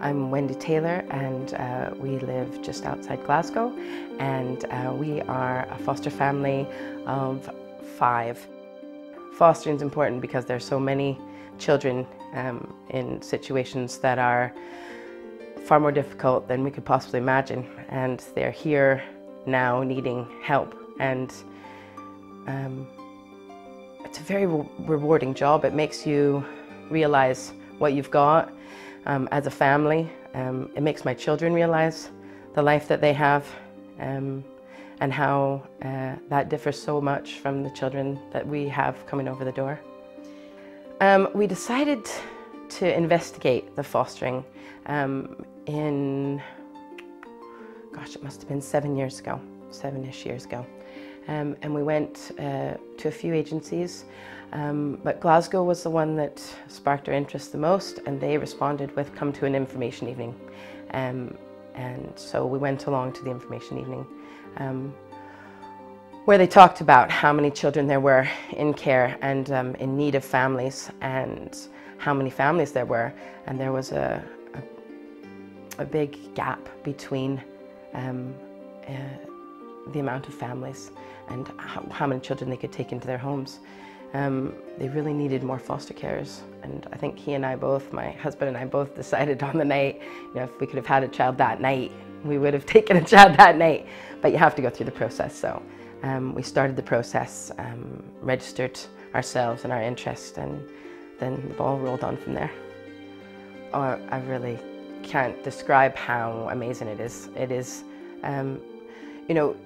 I'm Wendy Taylor, and we live just outside Glasgow, and we are a foster family of 5. Fostering is important because there's so many children in situations that are far more difficult than we could possibly imagine, and they're here now needing help, and it's a very rewarding job. It makes you realize what you've got as a family. It makes my children realize the life that they have, and how that differs so much from the children that we have coming over the door. We decided to investigate the fostering in, gosh, it must have been 7 years ago, 7-ish years ago. And we went to a few agencies, but Glasgow was the one that sparked our interest the most, and they responded with come to an information evening. And so we went along to the information evening, where they talked about how many children there were in care and in need of families, and how many families there were. And there was a big gap between the amount of families and how many children they could take into their homes. They really needed more foster carers, and I think he and I both, my husband and I both, decided on the night, you know, if we could have had a child that night, we would have taken a child that night. But you have to go through the process, so we started the process, registered ourselves and our interest, and then the ball rolled on from there. Oh, I really can't describe how amazing it is. It is, you know,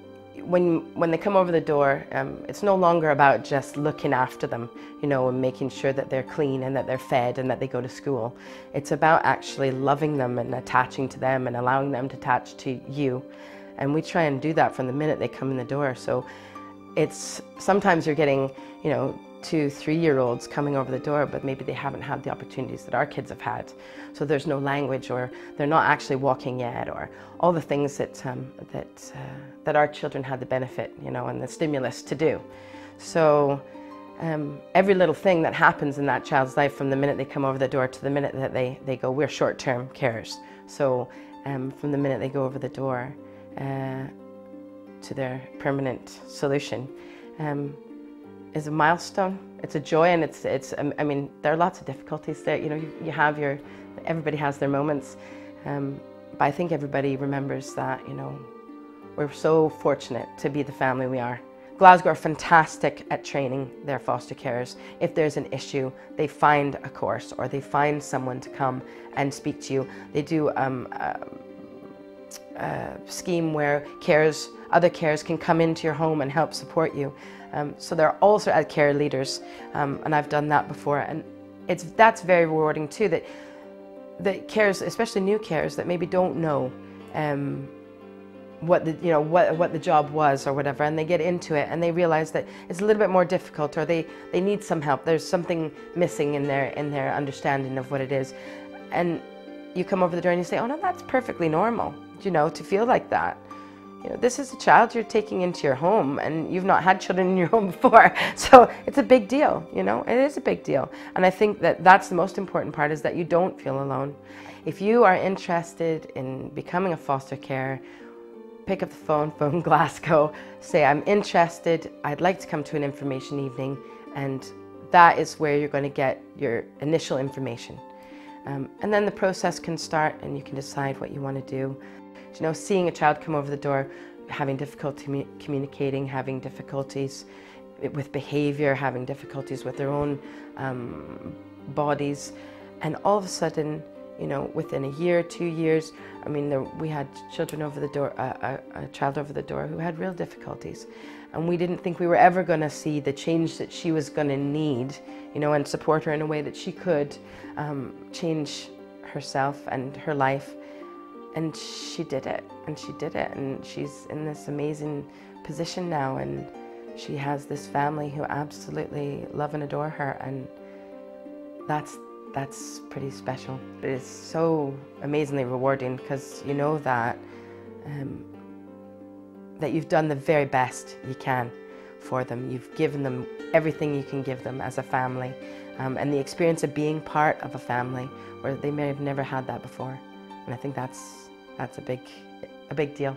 when they come over the door, it's no longer about just looking after them, you know, and making sure that they're clean and that they're fed and that they go to school. It's about actually loving them and attaching to them and allowing them to attach to you. And we try and do that from the minute they come in the door. So it's, sometimes you're getting, you know, 2-, 3-year-olds coming over the door, but maybe they haven't had the opportunities that our kids have had. So there's no language, or they're not actually walking yet, or all the things that that our children had the benefit, you know, and the stimulus to do. So every little thing that happens in that child's life, from the minute they come over the door to the minute that they go, we're short-term carers. So from the minute they go over the door to their permanent solution, is a milestone. It's a joy, and it's. I mean, there are lots of difficulties there. You know, you have your. Everybody has their moments, but I think everybody remembers that. You know, we're so fortunate to be the family we are. Glasgow are fantastic at training their foster carers. If there's an issue, they find a course, or they find someone to come and speak to you. They do a scheme where other carers can come into your home and help support you. So they're also care leaders, and I've done that before, and that's very rewarding too. That carers, especially new carers, that maybe don't know what the job was or whatever, and they get into it and they realize that it's a little bit more difficult, or they need some help. There's something missing in their understanding of what it is, and you come over the door and you say, "Oh no, that's perfectly normal," you know, to feel like that. You know, this is a child you're taking into your home, and you've not had children in your home before, so it's a big deal, you know, it is a big deal. And I think that that's the most important part, is that you don't feel alone. If you are interested in becoming a foster carer, pick up the phone, phone Glasgow, say, "I'm interested, I'd like to come to an information evening," and that is where you're going to get your initial information. And then the process can start, and you can decide what you want to do. You know, seeing a child come over the door, having difficulty communicating, having difficulties with behavior, having difficulties with their own bodies, and all of a sudden, you know, within a year, 2 years, I mean, we had children over the door, a child over the door who had real difficulties, and we didn't think we were ever going to see the change that she was going to need, you know, and support her in a way that she could change herself and her life. And she did it, and she did it, and she's in this amazing position now, and she has this family who absolutely love and adore her, and that's pretty special. It is so amazingly rewarding, because you know that that you've done the very best you can for them. You've given them everything you can give them as a family, and the experience of being part of a family where they may have never had that before. And I think that's a big deal.